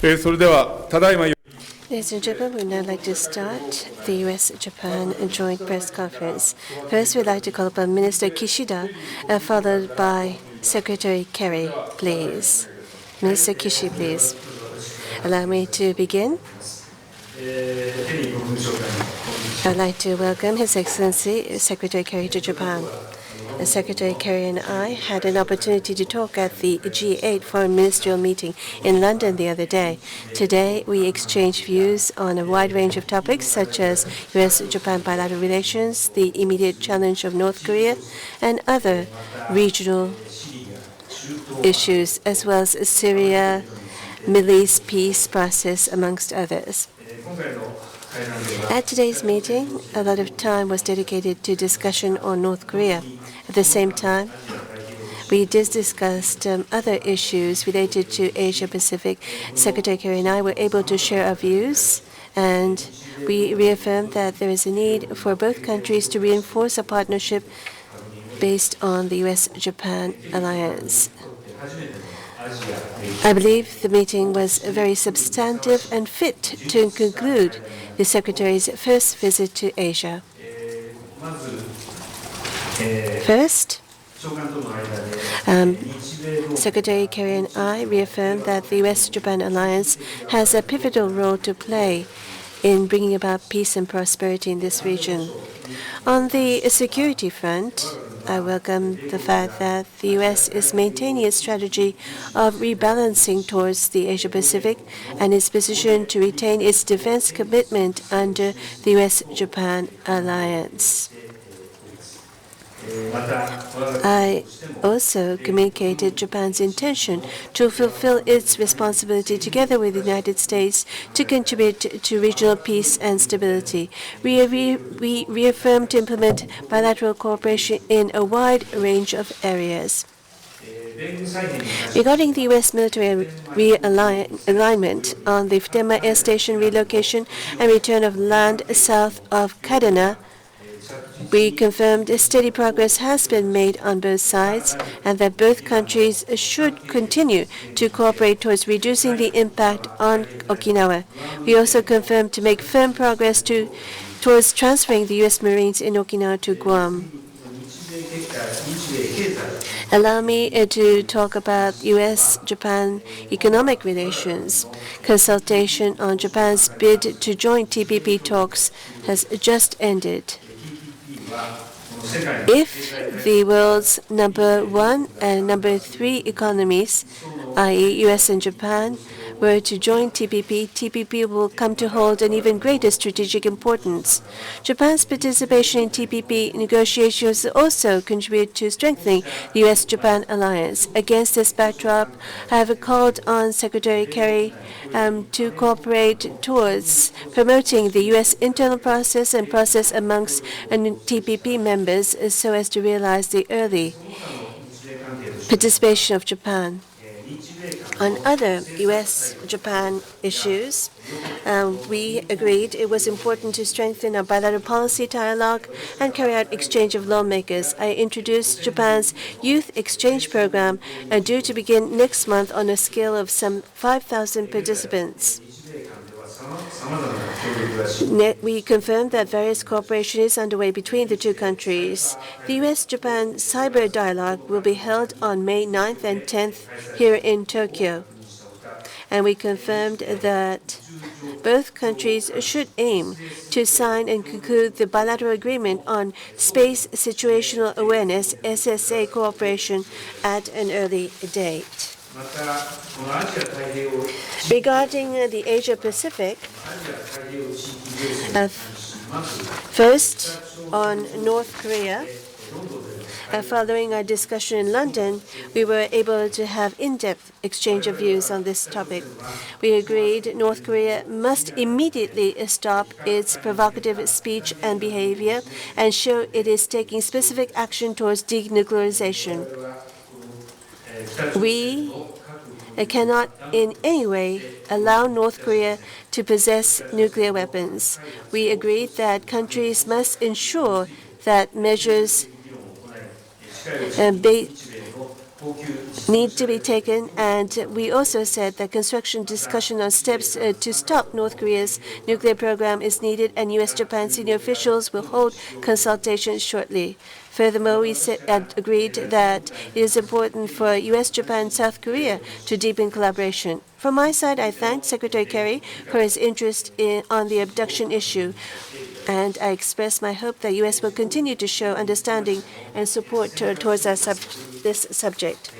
それではただいま Ladies and gentlemen, we'd now like to start the U.S.-Japan joint press conference. First, we'd like to call upon Minister Kishida, followed by Secretary Kerry, please. Minister Kishi, please. Allow me to begin. I'd like to welcome His Excellency Secretary Kerry to Japan. Secretary Kerry and I had an opportunity to talk at the G8 Foreign Ministerial meeting in London the other day. Today, we exchanged views on a wide range of topics such as U.S.-Japan bilateral relations, the immediate challenge of North Korea, and other regional issues, as well as Syria, Middle East peace process, amongst others. At today's meeting, a lot of time was dedicated to discussion on North Korea. At the same time, we discussed other issues related to Asia-Pacific. Secretary Kerry and I were able to share our views, and we reaffirmed that there is a need for both countries to reinforce a partnership based on the U.S.-Japan alliance. I believe the meeting was very substantive and fit to conclude the Secretary's first visit to Asia. First, Secretary Kerry and I reaffirmed that the U.S.-Japan alliance has a pivotal role to play in bringing about peace and prosperity in this region. On the security front, I welcome the fact that the U.S. is maintaining its strategy of rebalancing towards the Asia-Pacific and its position to retain its defense commitment under the U.S.-Japan alliance. I also communicated Japan's intention to fulfill its responsibility together with the United States to contribute to regional peace and stability. We reaffirmed to implement bilateral cooperation in a wide range of areas. Regarding the U.S. military realignment on the Futenma Air Station relocation and return of land south of Kadena, we confirmed steady progress has been made on both sides and that both countries should continue to cooperate towards reducing the impact on Okinawa. We also confirmed to make firm progress towards transferring the U.S. Marines in Okinawa to Guam. Allow me to talk about U.S.-Japan economic relations. Consultation on Japan's bid to join TPP talks has just ended. If the world's number 1 and number 3 economies, i.e. U.S. and Japan, were to join TPP, TPP will come to hold an even greater strategic importance. Japan's participation in TPP negotiations also contribute to strengthening the U.S.-Japan alliance. Against this backdrop, I have called on Secretary Kerry to cooperate towards promoting the U.S. internal process and process amongst TPP members so as to realize the early participation of Japan. On other U.S.-Japan issues, we agreed it was important to strengthen our bilateral policy dialogue and carry out exchange of lawmakers. I introduced Japan's youth exchange program due to begin next month on a scale of some 5,000 participants. We confirmed that various cooperation is underway between the two countries. The U.S.-Japan Cyber Dialogue will be held on May 9th and 10th here in Tokyo. And we confirmed that both countries should aim to sign and conclude the bilateral agreement on space situational awareness, SSA cooperation, at an early date. Regarding the Asia-Pacific, first on North Korea, following our discussion in London, we were able to have in-depth exchange of views on this topic. We agreed North Korea must immediately stop its provocative speech and behavior and show it is taking specific action towards denuclearization. We cannot in any way allow North Korea to possess nuclear weapons. We agreed that countries must ensure that measures need to be taken, and we also said that construction discussion on steps to stop North Korea's nuclear program is needed, and U.S.-Japan senior officials will hold consultations shortly. Furthermore, we agreed that it is important for U.S., Japan, South Korea to deepen collaboration. From my side, I thank Secretary Kerry for his interest on the abduction issue, and I express my hope that U.S. will continue to show understanding and support towards this subject.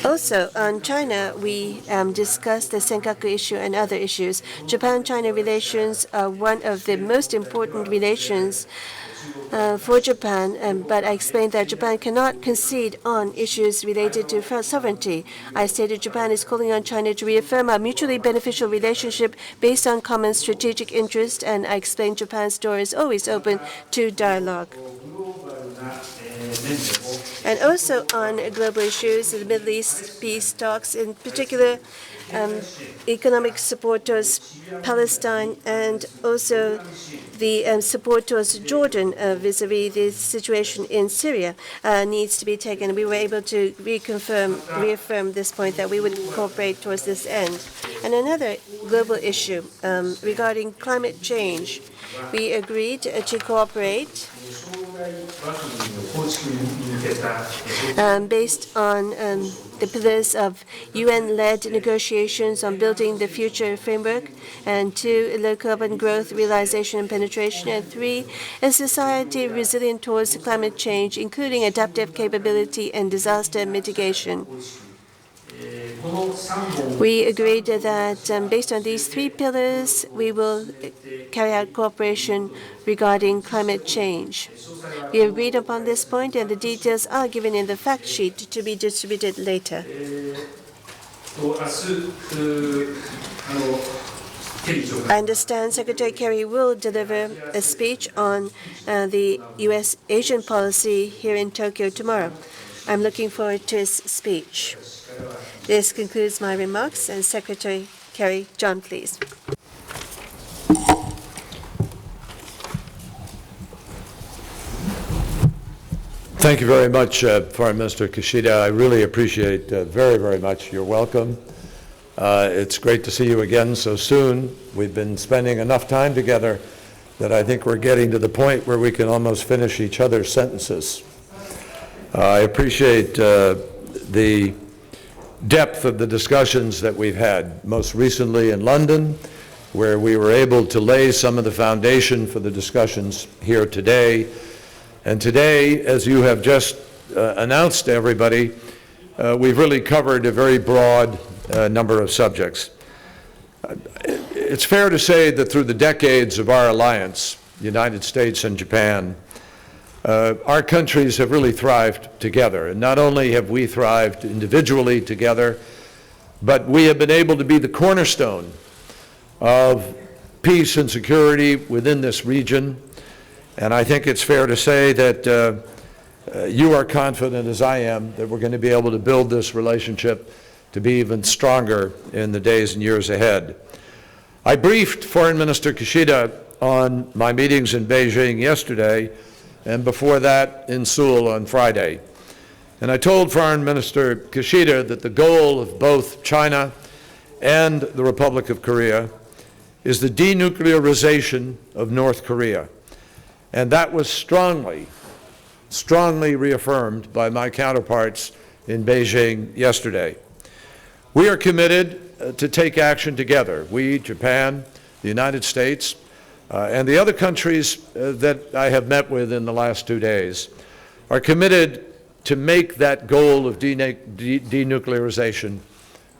Also, on China, we discussed the Senkaku issue and other issues. Japan-China relations are one of the most important relations for Japan, but I explained that Japan cannot concede on issues related to sovereignty. I stated Japan is calling on China to reaffirm a mutually beneficial relationship based on common strategic interest, and I explained Japan's door is always open to dialogue. And also on global issues, the Middle East peace talks, in particular economic support towards Palestine, and also the support towards Jordan vis-à-vis the situation in Syria needs to be taken. We were able to reaffirm this point that we would cooperate towards this end. And another global issue regarding climate change, we agreed to cooperate based on the pillars of UN-led negotiations on building the future framework, and 2, low carbon growth, realization and penetration, and 3, a society resilient towards climate change, including adaptive capability and disaster mitigation. We agreed that based on these 3 pillars, we will carry out cooperation regarding climate change. We agreed upon this point, and the details are given in the fact sheet to be distributed later. I understand Secretary Kerry will deliver a speech on the U.S. Asian policy here in Tokyo tomorrow. I'm looking forward to his speech. This concludes my remarks, and Secretary Kerry, John, please. Thank you very much, Foreign Minister Kishida. I really appreciate very, very much your welcome. It's great to see you again so soon. We've been spending enough time together that I think we're getting to the point where we can almost finish each other's sentences. I appreciate the depth of the discussions that we've had, most recently in London, where we were able to lay some of the foundation for the discussions here today. And today, as you have just announced to everybody, we've really covered a very broad number of subjects. It's fair to say that through the decades of our alliance, the United States and Japan, our countries have really thrived together. And not only have we thrived individually together, but we have been able to be the cornerstone of peace and security within this region. And I think it's fair to say that you are confident, as I am, that we're going to be able to build this relationship to be even stronger in the days and years ahead. I briefed Foreign Minister Kishida on my meetings in Beijing yesterday, and before that in Seoul on Friday. And I told Foreign Minister Kishida that the goal of both China and the Republic of Korea is the denuclearization of North Korea. And that was strongly reaffirmed by my counterparts in Beijing yesterday. We are committed to take action together. We, Japan, the United States, and the other countries that I have met with in the last 2 days are committed to make that goal of denuclearization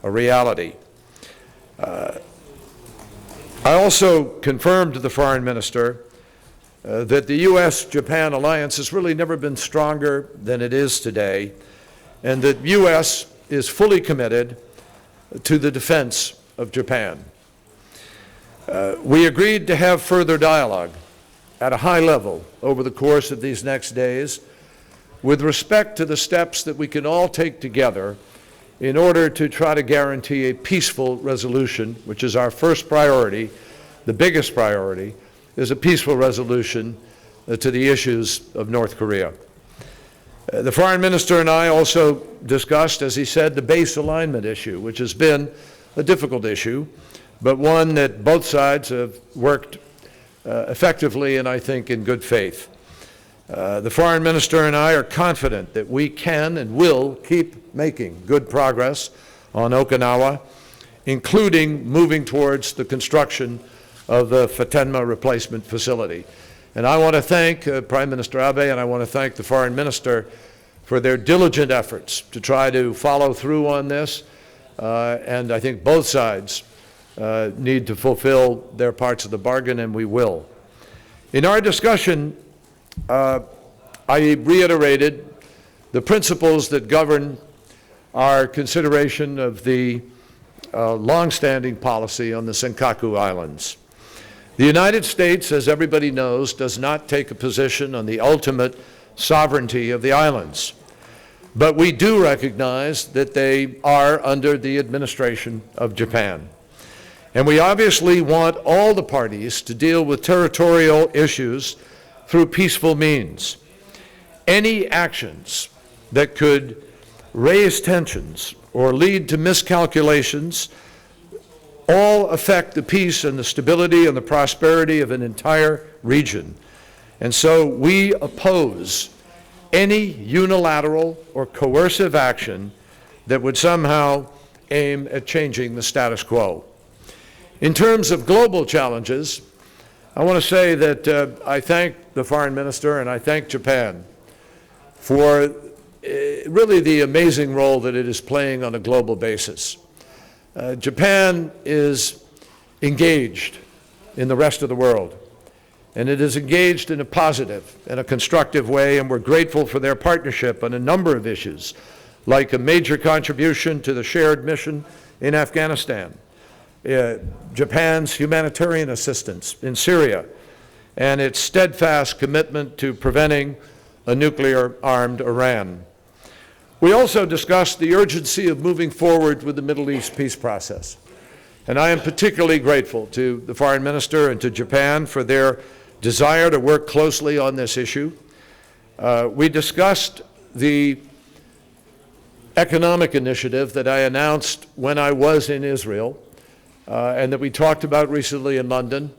a reality. I also confirmed to the Foreign Minister that the U.S.-Japan alliance has really never been stronger than it is today, and that the U.S. is fully committed to the defense of Japan. We agreed to have further dialogue at a high level over the course of these next days with respect to the steps that we can all take together in order to try to guarantee a peaceful resolution, which is our first priority. The biggest priority is a peaceful resolution to the issues of North Korea. The foreign minister and I also discussed, as he said, the base alignment issue, which has been a difficult issue, but one that both sides have worked effectively and I think in good faith. The foreign minister and I are confident that we can and will keep making good progress on Okinawa, including moving towards the construction of the Futenma replacement facility. And I want to thank Prime Minister Abe and I want to thank the foreign minister for their diligent efforts to try to follow through on this. And I think both sides need to fulfill their parts of the bargain, and we will. In our discussion, I reiterated the principles that govern our consideration of the long-standing policy on the Senkaku Islands. The United States, as everybody knows, does not take a position on the ultimate sovereignty of the islands. But we do recognize that they are under the administration of Japan. And we obviously want all the parties to deal with territorial issues through peaceful means. Any actions that could raise tensions or lead to miscalculations all affect the peace and the stability and the prosperity of an entire region. And so we oppose any unilateral or coercive action that would somehow aim at changing the status quo. In terms of global challenges, I want to say that I thank the foreign minister and I thank Japan for really the amazing role that it is playing on a global basis. Japan is engaged in the rest of the world, and it is engaged in a positive and a constructive way, and we're grateful for their partnership on a number of issues, like a major contribution to the shared mission in Afghanistan, Japan's humanitarian assistance in Syria, and its steadfast commitment to preventing a nuclear-armed Iran. We also discussed the urgency of moving forward with the Middle East peace process. And I am particularly grateful to the foreign minister and to Japan for their desire to work closely on this issue. We discussed the economic initiative that I announced when I was in Israel and that we talked about recently in London.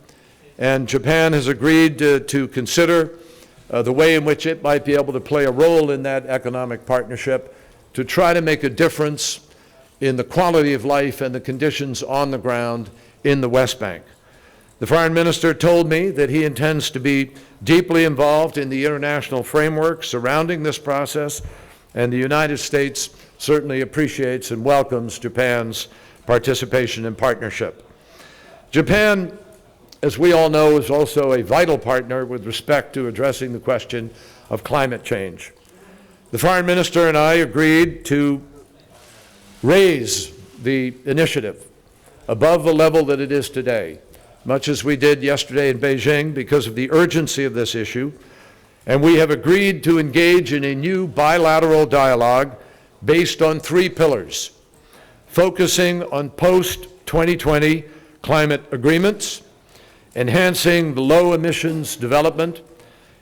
And Japan has agreed to consider the way in which it might be able to play a role in that economic partnership to try to make a difference in the quality of life and the conditions on the ground in the West Bank. The foreign minister told me that he intends to be deeply involved in the international framework surrounding this process, and the United States certainly appreciates and welcomes Japan's participation and partnership. Japan, as we all know, is also a vital partner with respect to addressing the question of climate change. The foreign minister and I agreed to raise the initiative above the level that it is today, much as we did yesterday in Beijing because of the urgency of this issue, and we have agreed to engage in a new bilateral dialogue based on 3 pillars, focusing on post-2020 climate agreements, enhancing the low emissions development,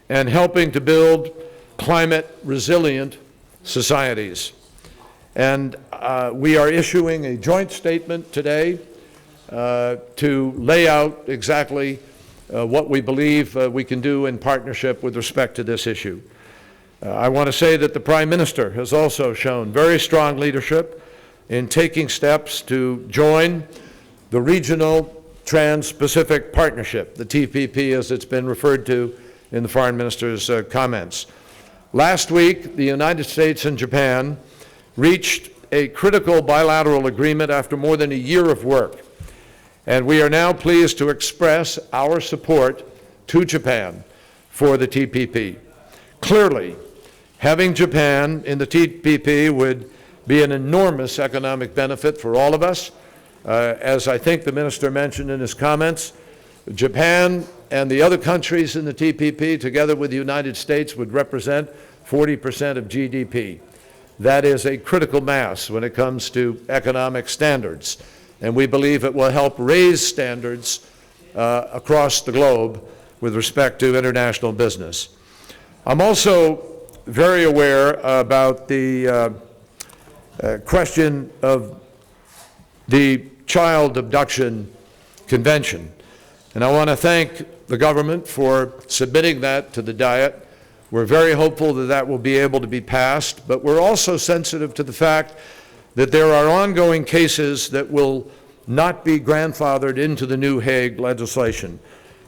and helping to build climate resilient societies. And we are issuing a joint statement today to lay out exactly what we believe we can do in partnership with respect to this issue. I want to say that the Prime Minister has also shown very strong leadership in taking steps to join the Regional Trans-Pacific Partnership, the TPP as it's been referred to in the Foreign Minister's comments. Last week, the United States and Japan reached a critical bilateral agreement after more than a year of work, and we are now pleased to express our support to Japan for the TPP. Clearly, having Japan in the TPP would be an enormous economic benefit for all of us. As I think the minister mentioned in his comments, Japan and the other countries in the TPP, together with the United States, would represent 40% of GDP. That is a critical mass when it comes to economic standards, and we believe it will help raise standards across the globe with respect to international business. I'm also very aware about the question of the Child Abduction Convention. And I want to thank the government for submitting that to the Diet. We're very hopeful that that will be able to be passed, but we're also sensitive to the fact that there are ongoing cases that will not be grandfathered into the new Hague legislation.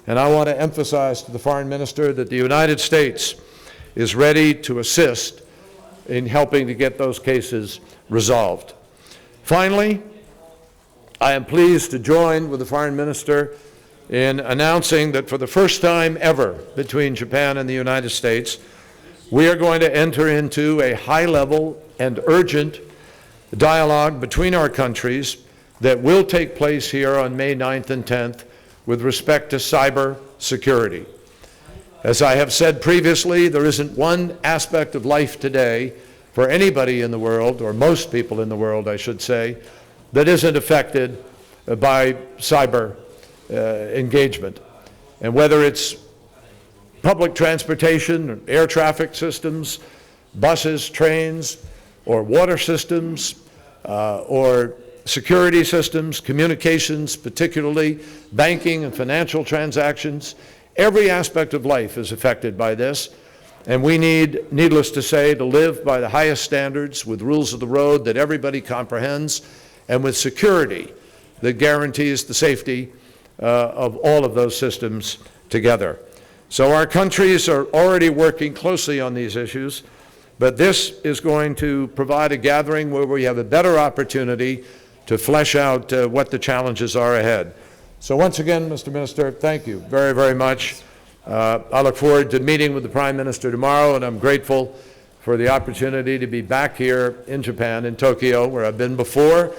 And I want to emphasize to the Foreign Minister that the United States is ready to assist in helping to get those cases resolved. Finally, I am pleased to join with the Foreign Minister in announcing that for the first time ever between Japan and the United States, we are going to enter into a high-level and urgent dialogue between our countries that will take place here on May 9th and 10th with respect to cyber security. As I have said previously, there isn't one aspect of life today for anybody in the world, or most people in the world, I should say, that isn't affected by cyber engagement. And whether it's public transportation, air traffic systems, buses, trains, or water systems, or security systems, communications, particularly banking and financial transactions, every aspect of life is affected by this. And we need, needless to say, to live by the highest standards with rules of the road that everybody comprehends and with security that guarantees the safety of all of those systems together. So our countries are already working closely on these issues, but this is going to provide a gathering where we have a better opportunity to flesh out what the challenges are ahead. So once again, Mr. Minister, thank you very, very much. I look forward to meeting with the Prime Minister tomorrow, and I'm grateful for the opportunity to be back here in Japan, in Tokyo, where I've been before,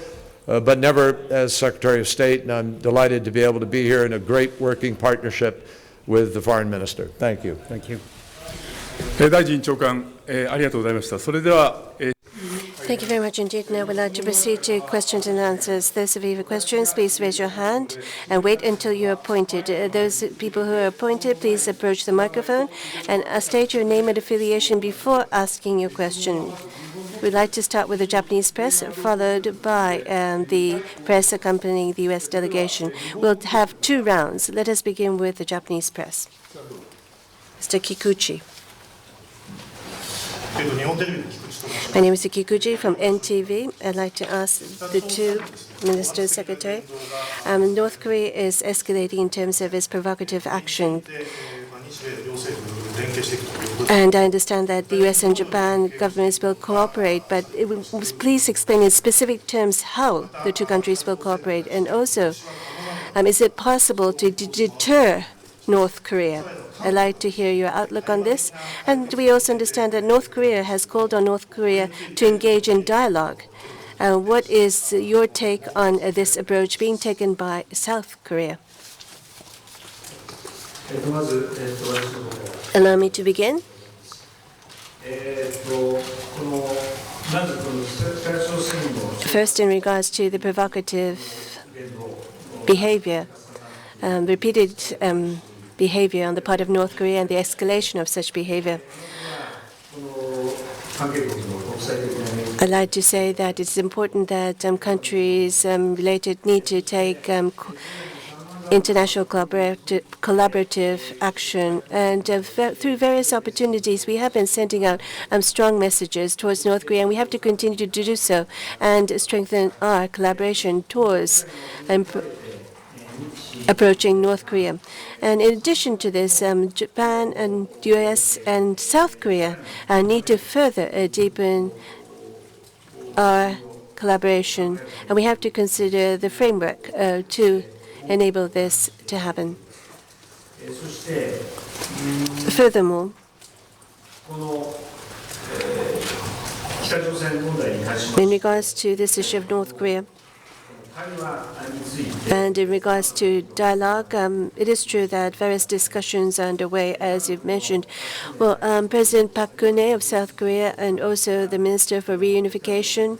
but never as Secretary of State, and I'm delighted to be able to be here in a great working partnership with the Foreign Minister. Thank you. Thank you. 大臣長官、ありがとうございました。それでは、Thank you very much indeed. Now we'd like to proceed to questions and answers. Those of you with questions, please raise your hand and wait until you're appointed. Those people who are appointed, please approach the microphone and state your name and affiliation before asking your question. We'd like to start with the Japanese press, followed by the press accompanying the U.S. delegation. We'll have 2 rounds. Let us begin with the Japanese press. Mr. Kikuchi. My name is Kikuchi from NTV. I'd like to ask the 2 ministers, Secretary. North Korea is escalating in terms of its provocative action. And I understand that the U.S. and Japan governments will cooperate, but please explain in specific terms how the 2 countries will cooperate. And also, is it possible to deter North Korea? I'd like to hear your outlook on this. And we also understand that North Korea has called on North Korea to engage in dialogue. What is your take on this approach being taken by South Korea? Allow me to begin. First, in regards to the provocative behavior, repeated behavior on the part of North Korea and the escalation of such behavior. I'd like to say that it's important that countries related need to take international collaborative action. And through various opportunities, we have been sending out strong messages towards North Korea, and we have to continue to do so and strengthen our collaboration towards approaching North Korea. And in addition to this, Japan and U.S. and South Korea need to further deepen our collaboration, and we have to consider the framework to enable this to happen. Furthermore, in regards to this issue of North Korea, and in regards to dialogue, it is true that various discussions are underway, as you've mentioned. Well, President Park Geun-hye of South Korea and also the Minister for Reunification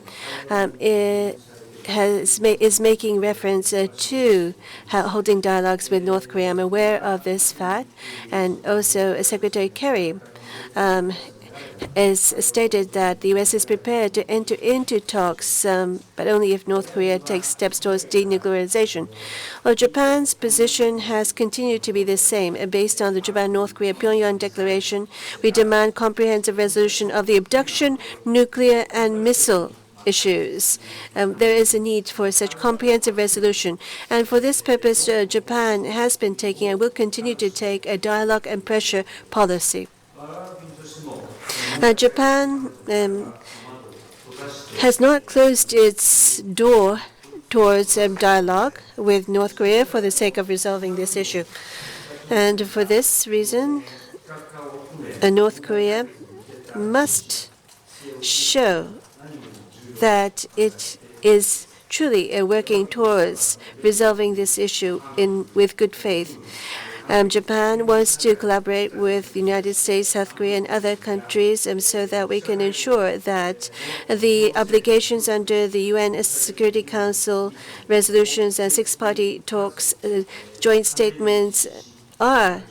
is making reference to holding dialogues with North Korea. I'm aware of this fact. And also Secretary Kerry has stated that the U.S. is prepared to enter into talks, but only if North Korea takes steps towards denuclearization. Well, Japan's position has continued to be the same. Based on the Japan-North Korea Pyongyang Declaration, we demand comprehensive resolution of the abduction, nuclear, and missile issues. There is a need for such comprehensive resolution. And for this purpose, Japan has been taking and will continue to take a dialogue and pressure policy. Japan has not closed its door towards dialogue with North Korea for the sake of resolving this issue. And for this reason, North Korea must show that it is truly working towards resolving this issue with good faith. Japan wants to collaborate with the United States, South Korea, and other countries so that we can ensure that the obligations under the UN Security Council resolutions and six-party talks, joint statements are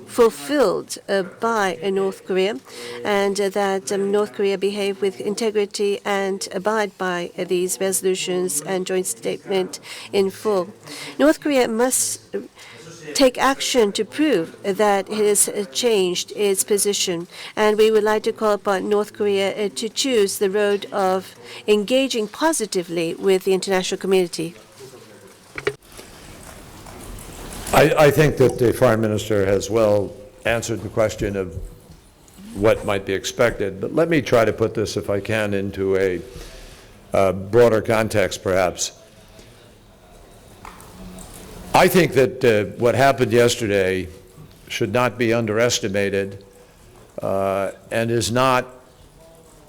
fulfilled by North Korea, and that North Korea behave with integrity and abide by these resolutions and joint statement in full. North Korea must take action to prove that it has changed its position, and we would like to call upon North Korea to choose the road of engaging positively with the international community. I think that the Foreign Minister has well answered the question of what might be expected, but let me try to put this, if I can, into a broader context, perhaps. I think that what happened yesterday should not be underestimated and is not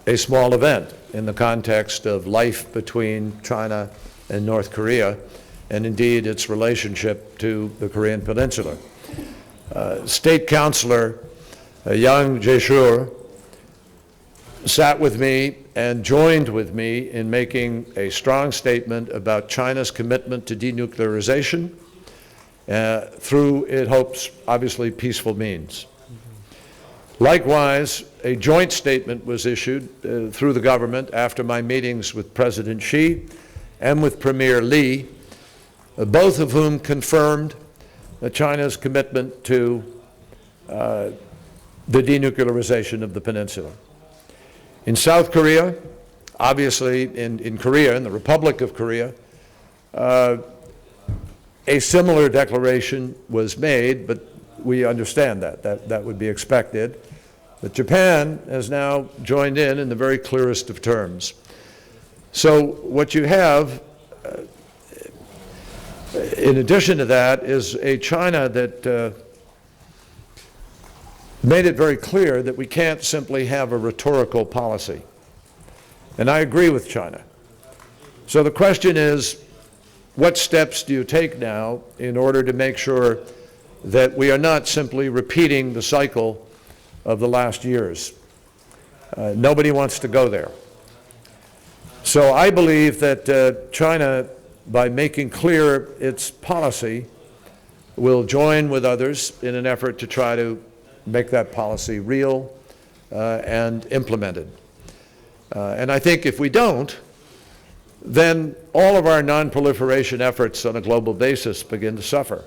a small event in the context of life between China and North Korea, and indeed its relationship to the Korean Peninsula. State Councilor Yang Jie-shur sat with me and joined with me in making a strong statement about China's commitment to denuclearization through, it hopes, obviously peaceful means. Likewise, a joint statement was issued through the government after my meetings with President Xi and with Premier Li, both of whom confirmed China's commitment to the denuclearization of the peninsula. In South Korea, obviously in Korea, in the Republic of Korea, a similar declaration was made, but we understand that would be expected. But Japan has now joined in the very clearest of terms. So what you have, in addition to that, is a China that made it very clear that we can't simply have a rhetorical policy. And I agree with China. So the question is, what steps do you take now in order to make sure that we are not simply repeating the cycle of the last years? Nobody wants to go there. So I believe that China, by making clear its policy, will join with others in an effort to try to make that policy real and implemented. And I think if we don't, then all of our non-proliferation efforts on a global basis begin to suffer.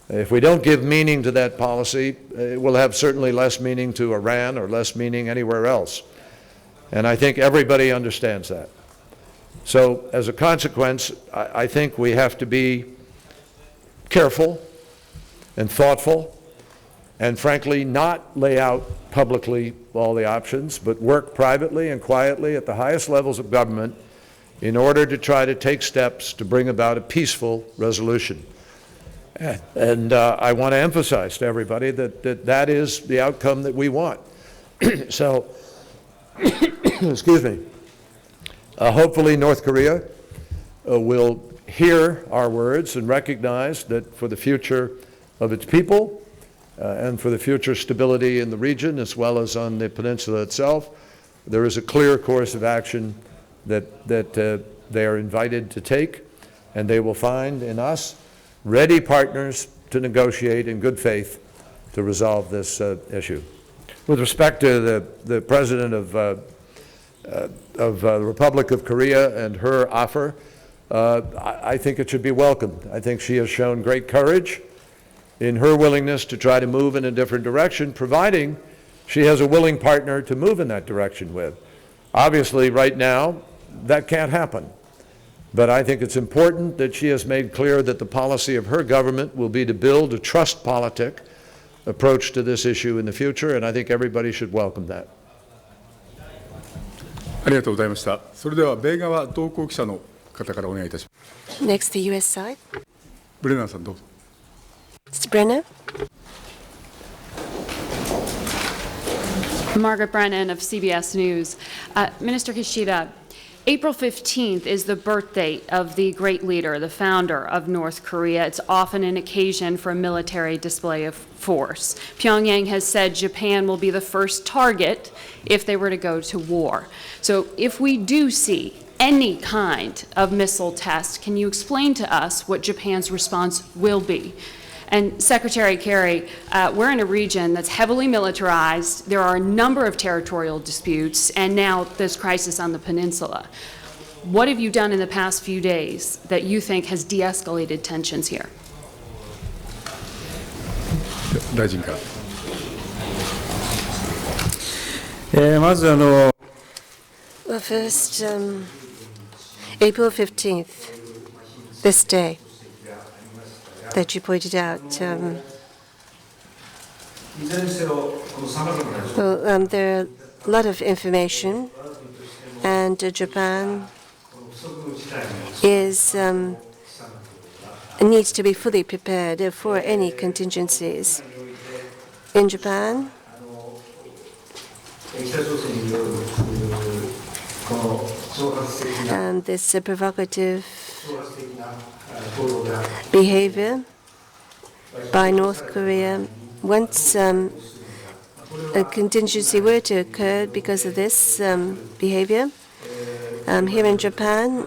If we don't give meaning to that policy, it will have certainly less meaning to Iran or less meaning anywhere else. And I think everybody understands that. So as a consequence, I think we have to be careful and thoughtful and frankly not lay out publicly all the options, but work privately and quietly at the highest levels of government in order to try to take steps to bring about a peaceful resolution. And I want to emphasize to everybody that that is the outcome that we want. So, excuse me, hopefully North Korea will hear our words and recognize that for the future of its people and for the future stability in the region as well as on the peninsula itself, there is a clear course of action that they are invited to take, and they will find in us ready partners to negotiate in good faith to resolve this issue. with respect to the President of the Republic of Korea and her offer, I think it should be welcomed. I think she has shown great courage in her willingness to try to move in a different direction, providing she has a willing partner to move in that direction with. Obviously, right now, that can't happen. But I think it's important that she has made clear that the policy of her government will be to build a trust politic approach to this issue in the future, and I think everybody should welcome that. ありがとうございました。それでは米側同行記者の方からお願いいたします。 Next, the U.S. side. ブレナーさんどうぞ。 Mr. Brenner. Margaret Brennan of CBS News. Minister Kishida, April 15th is the birthday of the great leader, the founder of North Korea. It's often an occasion for a military display of force. Pyongyang has said Japan will be the first target if they were to go to war. So if we do see any kind of missile test, can you explain to us what Japan's response will be? And Secretary Kerry, we're in a region that's heavily militarized. There are a number of territorial disputes, and now this crisis on the peninsula. What have you done in the past few days that you think has de-escalated tensions here? 大臣から。まず Well, first, April 15th, this day that you pointed out. There are a lot of information, and Japan needs to be fully prepared for any contingencies. In Japan, this provocative behavior by North Korea, once a contingency were to occur because of this behavior, here in Japan,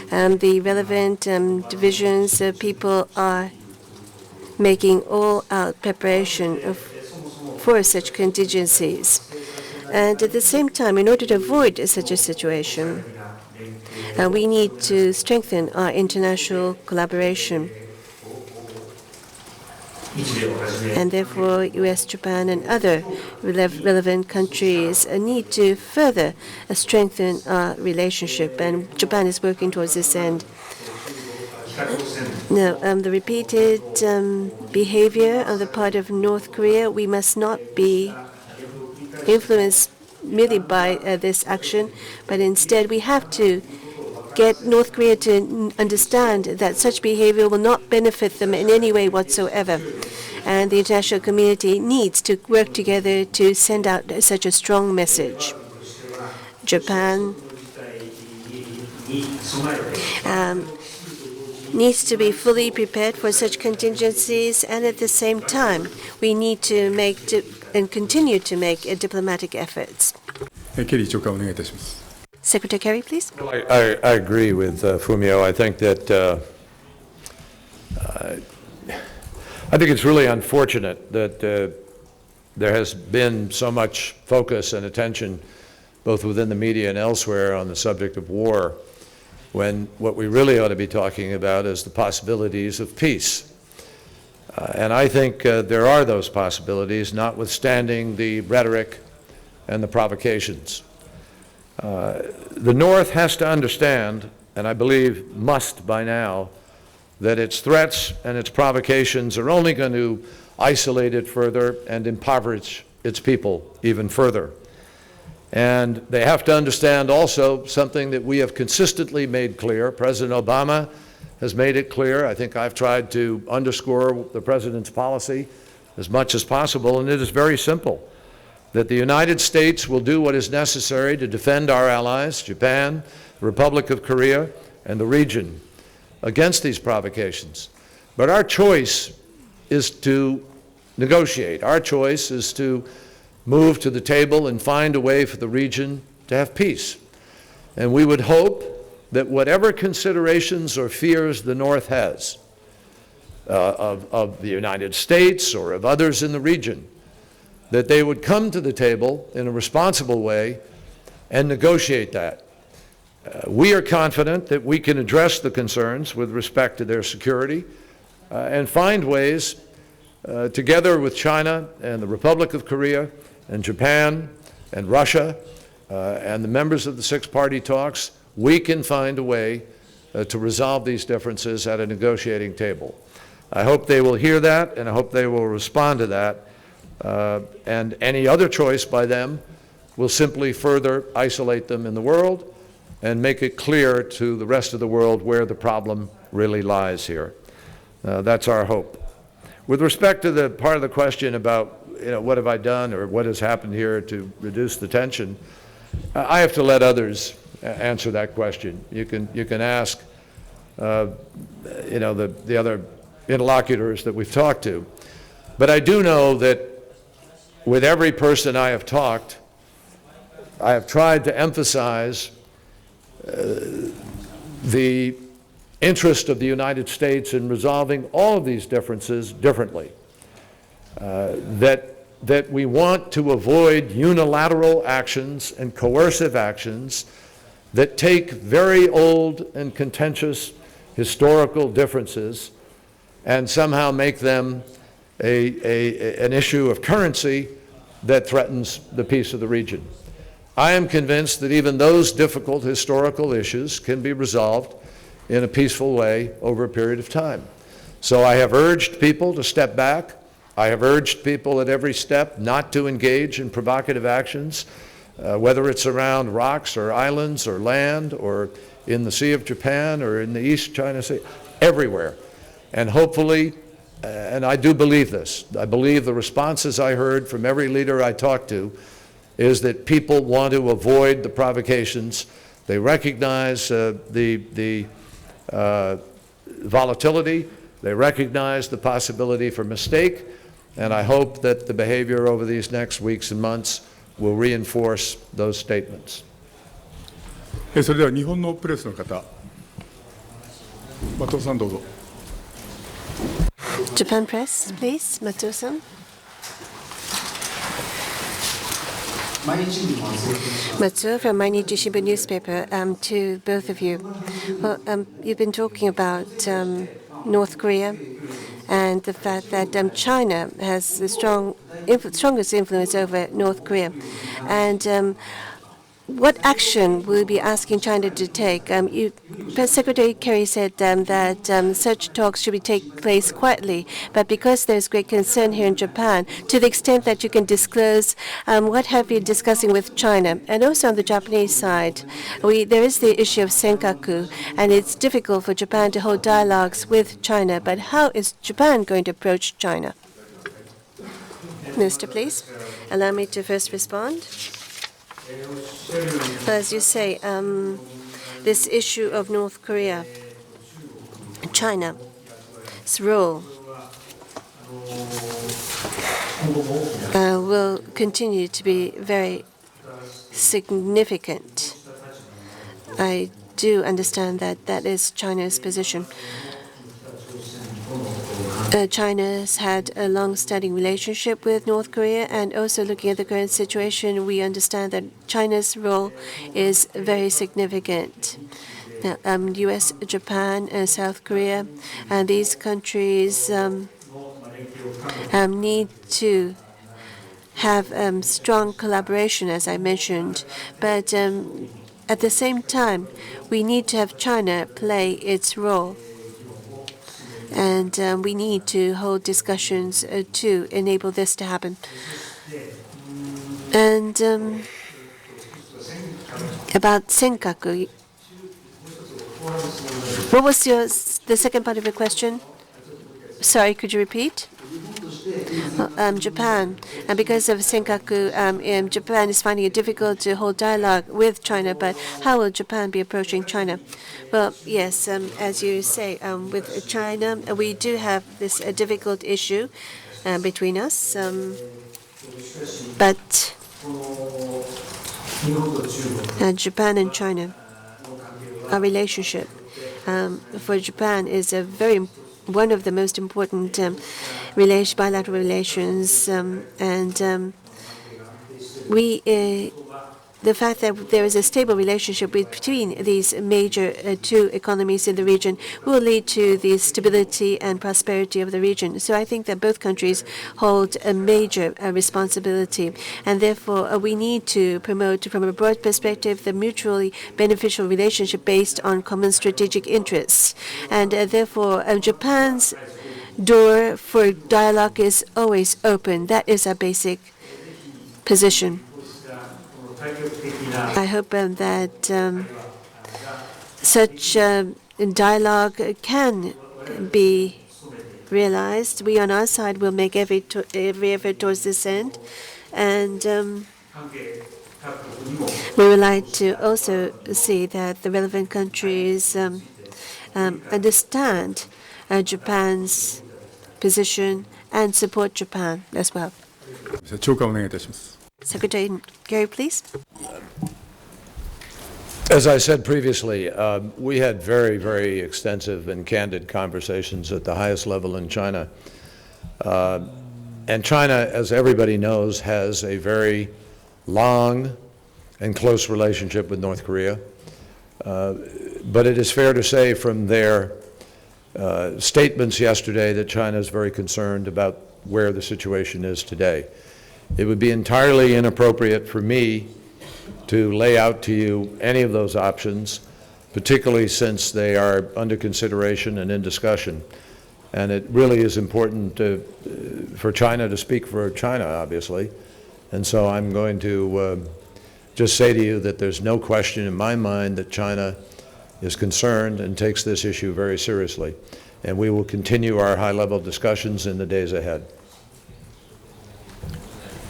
the relevant divisions, people are making all-out preparation for such contingencies. And at the same time, in order to avoid such a situation, we need to strengthen our international collaboration. And therefore, U.S., Japan, and other relevant countries need to further strengthen our relationship, and Japan is working towards this end. Now, the repeated behavior on the part of North Korea, we must not be influenced merely by this action, but instead we have to get North Korea to understand that such behavior will not benefit them in any way whatsoever. And the international community needs to work together to send out such a strong message. Japan needs to be fully prepared for such contingencies, and at the same time, we need to make and continue to make diplomatic efforts. ケリー長官お願いいたします。 Secretary Kerry, please. Well, I agree with Fumio. I think that I think it's really unfortunate that there has been so much focus and attention, both within the media and elsewhere, on the subject of war, when what we really ought to be talking about is the possibilities of peace. And I think there are those possibilities, notwithstanding the rhetoric and the provocations. The North has to understand, and I believe must by now, that its threats and its provocations are only going to isolate it further and impoverish its people even further. And they have to understand also something that we have consistently made clear. President Obama has made it clear. I think I've tried to underscore the President's policy as much as possible, and it is very simple, that the United States will do what is necessary to defend our allies, Japan, the Republic of Korea, and the region, against these provocations. But our choice is to negotiate. Our choice is to move to the table and find a way for the region to have peace. And we would hope that whatever considerations or fears the North has of the United States or of others in the region, that they would come to the table in a responsible way and negotiate that. We are confident that we can address the concerns with respect to their security and find ways, together with China and the Republic of Korea and Japan and Russia and the members of the six-party talks, we can find a way to resolve these differences at a negotiating table. I hope they will hear that, and I hope they will respond to that. And any other choice by them will simply further isolate them in the world and make it clear to the rest of the world where the problem really lies here. That's our hope. With respect to the part of the question about, what have I done or what has happened here to reduce the tension, I have to let others answer that question. You can ask, the other interlocutors that we've talked to. But I do know that with every person I have talked, I have tried to emphasize the interest of the United States in resolving all of these differences differently. That we want to avoid unilateral actions and coercive actions that take very old and contentious historical differences and somehow make them an issue of currency that threatens the peace of the region. I am convinced that even those difficult historical issues can be resolved in a peaceful way over a period of time. So I have urged people to step back. I have urged people at every step not to engage in provocative actions, whether it's around rocks or islands or land or in the Sea of Japan or in the East China Sea, everywhere. And hopefully, and I do believe this, I believe the responses I heard from every leader I talked to is that people want to avoid the provocations. They recognize the volatility. They recognize the possibility for mistake. And I hope that the behavior over these next weeks and months will reinforce those statements. それでは日本のプレスの方、松尾さんどうぞ。Japan Press, please, Matsuo-san. Matsuo from Mainichi Shimbun newspaper. To both of you. Well, you've been talking about North Korea and the fact that China has the strongest influence over North Korea. And what action will you be asking China to take? Secretary Kerry said that such talks should take place quietly, but because there's great concern here in Japan, to the extent that you can disclose, what have you discussing with China? And also on the Japanese side, there is the issue of Senkaku, and it's difficult for Japan to hold dialogues with China. But how is Japan going to approach China? Minister, please. Allow me to first respond. As you say, this issue of North Korea, China's role will continue to be very significant. I do understand that that is China's position. China has had a long-standing relationship with North Korea, and also looking at the current situation, we understand that China's role is very significant. Now, U.S., Japan, and South Korea, and these countries need to have strong collaboration, as I mentioned. But at the same time, we need to have China play its role. And we need to hold discussions to enable this to happen. And about Senkaku, what was the second part of your question? Sorry, could you repeat? Japan, and because of Senkaku, Japan is finding it difficult to hold dialogue with China. But how will Japan be approaching China? Well, yes, as you say, with China, we do have this difficult issue between us. But Japan and China, our relationship for Japan is one of the most important bilateral relations, and the fact that there is a stable relationship between these major two economies in the region will lead to the stability and prosperity of the region. So I think that both countries hold a major responsibility, and therefore we need to promote, from a broad perspective, the mutually beneficial relationship based on common strategic interests. And therefore, Japan's door for dialogue is always open. That is our basic position. I hope that such dialogue can be realized. We on our side will make every effort towards this end, and we would like to also see that the relevant countries understand Japan's position and support Japan as well. 長官お願いいたします。 Secretary Kerry, please. As I said previously, we had very, very extensive and candid conversations at the highest level in China. And China, as everybody knows, has a very long and close relationship with North Korea. But it is fair to say from their statements yesterday that China is very concerned about where the situation is today. It would be entirely inappropriate for me to lay out to you any of those options, particularly since they are under consideration and in discussion. And it really is important for China to speak for China, obviously. And so I'm going to just say to you that there's no question in my mind that China is concerned and takes this issue very seriously. And we will continue our high-level discussions in the days ahead.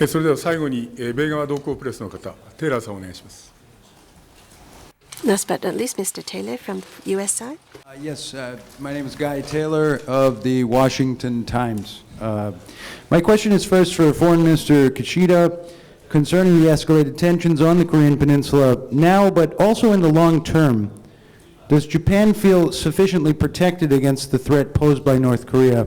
それでは最後に米側同行プレスの方、テイラーさんお願いします。 Last but not least, Mr. Taylor from the U.S. side. Yes, my name is Guy Taylor of the Washington Times. My question is first for Foreign Minister Kishida concerning the escalated tensions on the Korean Peninsula now, but also in the long term. Does Japan feel sufficiently protected against the threat posed by North Korea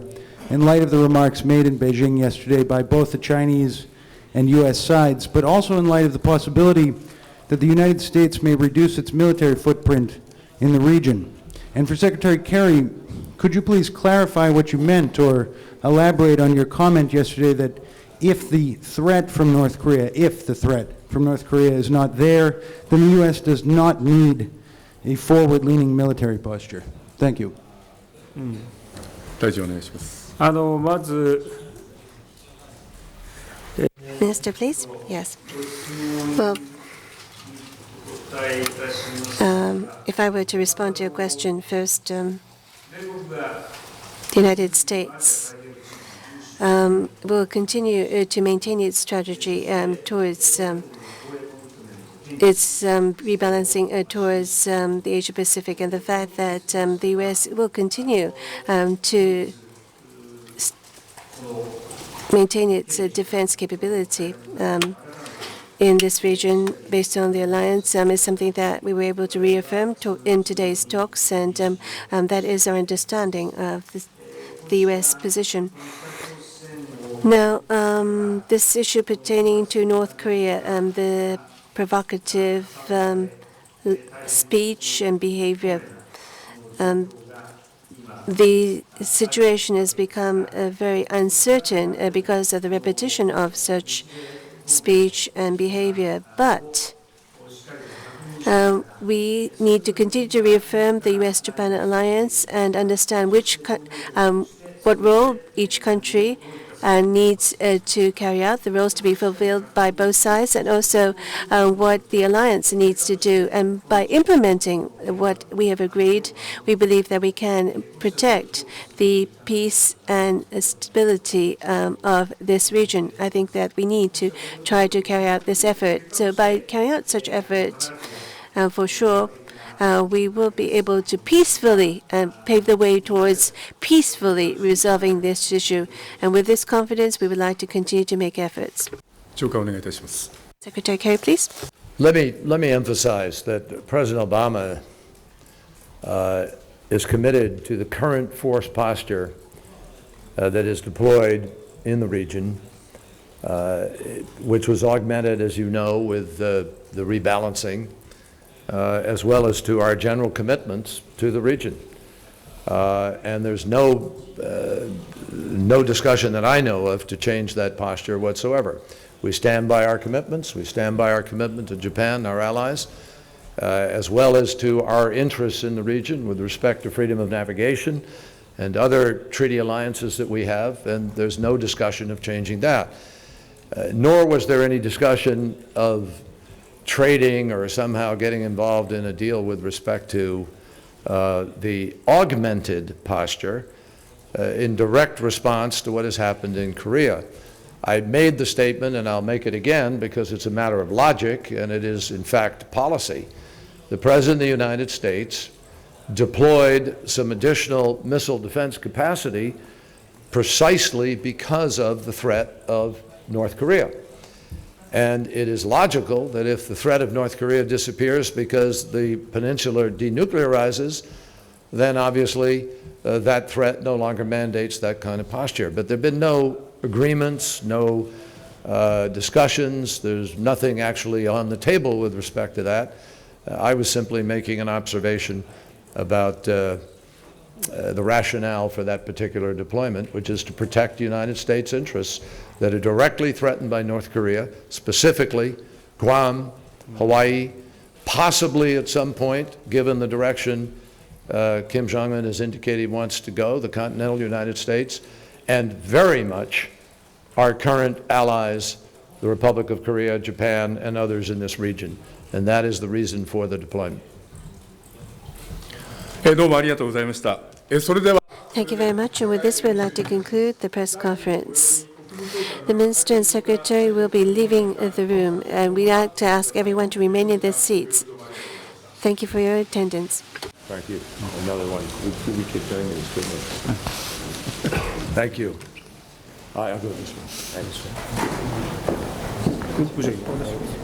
in light of the remarks made in Beijing yesterday by both the Chinese and U.S. sides, but also in light of the possibility that the United States may reduce its military footprint in the region? And for Secretary Kerry, could you please clarify what you meant or elaborate on your comment yesterday that if the threat from North Korea, is not there, then the U.S. does not need a forward-leaning military posture? Thank you. 大臣お願いします。まず Minister, please. Yes. Well, if I were to respond to your question first, the United States will continue to maintain its strategy towards its rebalancing towards the Asia-Pacific, and the fact that the U.S. will continue to maintain its defense capability in this region based on the alliance is something that we were able to reaffirm in today's talks, and that is our understanding of the U.S. position. Now, this issue pertaining to North Korea, the provocative speech and behavior, the situation has become very uncertain because of the repetition of such speech and behavior. But we need to continue to reaffirm the U.S.-Japan alliance and understand what role each country needs to carry out, the roles to be fulfilled by both sides, and also what the alliance needs to do. And by implementing what we have agreed, we believe that we can protect the peace and stability of this region. I think that we need to try to carry out this effort. So by carrying out such effort, for sure, we will be able to peacefully pave the way towards peacefully resolving this issue. And with this confidence, we would like to continue to make efforts. 長官お願いいたします。 Secretary Kerry, please. Let me emphasize that President Obama is committed to the current force posture that is deployed in the region which was augmented, as you know, with the rebalancing, as well as to our general commitments to the region. And there's no discussion that I know of to change that posture whatsoever. We stand by our commitments. We stand by our commitment to Japan, our allies, as well as to our interests in the region with respect to freedom of navigation and other treaty alliances that we have, and there's no discussion of changing that. Nor was there any discussion of trading or somehow getting involved in a deal with respect to the augmented posture in direct response to what has happened in Korea. I made the statement, and I'll make it again because it's a matter of logic and it is in fact policy. The President of the United States deployed some additional missile defense capacity precisely because of the threat of North Korea. And it is logical that if the threat of North Korea disappears because the peninsula denuclearizes, then obviously that threat no longer mandates that kind of posture. But there have been no agreements, no discussions. There's nothing actually on the table with respect to that. I was simply making an observation about the rationale for that particular deployment, which is to protect the United States interests that are directly threatened by North Korea, specifically Guam, Hawaii, possibly at some point, given the direction Kim Jong-un has indicated he wants to go, the continental United States, and very much our current allies, the Republic of Korea, Japan, and others in this region. And that is the reason for the deployment. どうもありがとうございました。それでは Thank you very much. And with this, we'd like to conclude the press conference. The Minister and Secretary will be leaving the room, and we'd like to ask everyone to remain in their seats. Thank you for your attendance. Thank you. Another one. We keep doing these, couldn't we? Thank you. I'll go this way. Thanks.